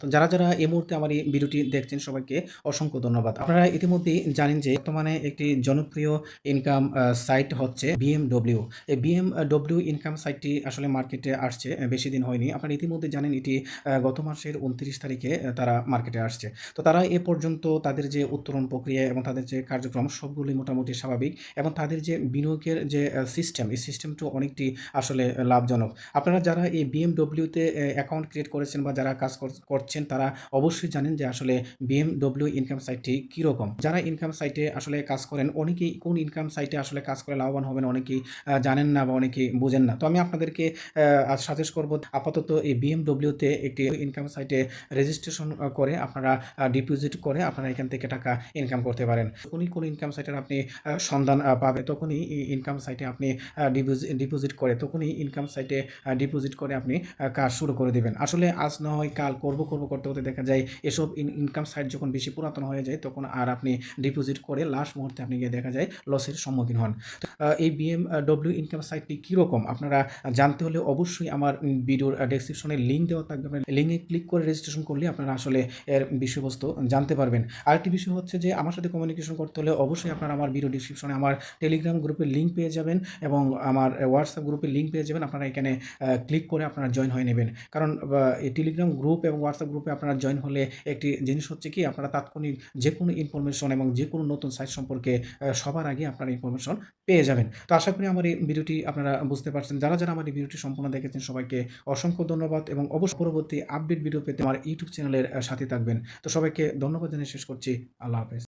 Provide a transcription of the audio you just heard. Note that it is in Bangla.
তো যারা এই মুহূর্তে আমার এই ভিডিওটি দেখছেন সবাইকে অসংখ্য ধন্যবাদ। আপনারা ইতিমধ্যেই জানেন যে বর্তমানে একটি জনপ্রিয় ইনকাম সাইট হচ্ছে BMW। এই BMW ইনকাম সাইটটি আসলে মার্কেটে আসছে বেশি দিন হয়নি। আপনারা ইতিমধ্যে জানেন এটি গত মাসের 29 তারিখে তারা মার্কেটে আসছে। তো তারা এ পর্যন্ত তাদের যে উত্তোলন প্রক্রিয়া এবং তাদের যে কার্যক্রম সবগুলোই মোটামুটি স্বাভাবিক এবং তাদের যে বিনিয়োগের যে সিস্টেম, এই সিস্টেমটাও অনেকটি আসলে লাভজনক। আপনারা যারা এই BMW-তে অ্যাকাউন্ট ক্রিয়েট করেছেন বা যারা কাজ করছেন তারা অবশ্যই জানেন যে আসলে BMW ইনকাম সাইটটি কীরকম। যারা ইনকাম সাইটে আসলে কাজ করেন অনেকেই কোন ইনকাম সাইটে আসলে কাজ করে লাভবান হবেন অনেকেই জানেন না বা অনেকেই বোঝেন না। তো আমি আপনাদেরকে আজ সাজেস্ট করব আপাতত এই BMW-তে একটি ইনকাম সাইটে রেজিস্ট্রেশন করে আপনারা ডিপোজিট করে আপনারা এখান থেকে টাকা ইনকাম করতে পারেন। যখনই কোনো ইনকাম সাইটের আপনি সন্ধান পাবেন তখনই এই ইনকাম সাইটে আপনি ডিপোজিট করে তখনই ইনকাম সাইটে ডিপোজিট করে আপনি কাজ শুরু করে দিবেন। আসলে আজ না হয় কাল করতে দেখা যায় এসব ইনকাম সাইট যখন বেশি পুরাতন হয়ে যায় তখন আর আপনি ডিপোজিট করে লাস্ট মুহূর্তে আপনি গিয়ে দেখা যায় লসের সম্মুখীন হন। তো এই BMW ইনকাম সাইটটি কীরকম আপনারা জানতে হলে অবশ্যই আমার ভিডিওর ডেসক্রিপশনে লিঙ্ক দেওয়া থাকবে। আপনার লিঙ্কে ক্লিক করে রেজিস্ট্রেশন করলে আপনারা আসলে এর বিষয়বস্তু জানতে পারবেন। আরেকটি বিষয় হচ্ছে যে আমার সাথে কমিউনিকেশন করতে হলে অবশ্যই আপনারা আমার ভিডিও ডেসক্রিপশনে আমার টেলিগ্রাম গ্রুপের লিঙ্ক পেয়ে যাবেন এবং আমার হোয়াটসঅ্যাপ গ্রুপের লিঙ্ক পেয়ে যাবেন। আপনারা এখানে ক্লিক করে আপনারা জয়েন হয়ে নেবেন। কারণ এই টেলিগ্রাম গ্রুপ এবং হোয়াটসঅ্যাপ গ্রুপে আপনারা জয়েন হলে একটি জিনিস হচ্ছে কি আপনারা তাৎক্ষণিক যে কোনো ইনফরমেশন এবং যে কোনো নতুন সাইট সম্পর্কে সবার আগে আপনারা ইনফরমেশন পেয়ে যাবেন। তো আশা করি আমার এই ভিডিওটি আপনারা বুঝতে পারছেন। যারা আমার এই ভিডিওটি সম্পূর্ণ দেখেছেন সবাইকে অসংখ্য ধন্যবাদ এবং অবশ্যই পরবর্তী আপডেট ভিডিও পেতে আমার ইউটিউব চ্যানেলের সাথে থাকবেন। তো সবাইকে ধন্যবাদ জানিয়ে শেষ করছি। আল্লাহ হাফেজ।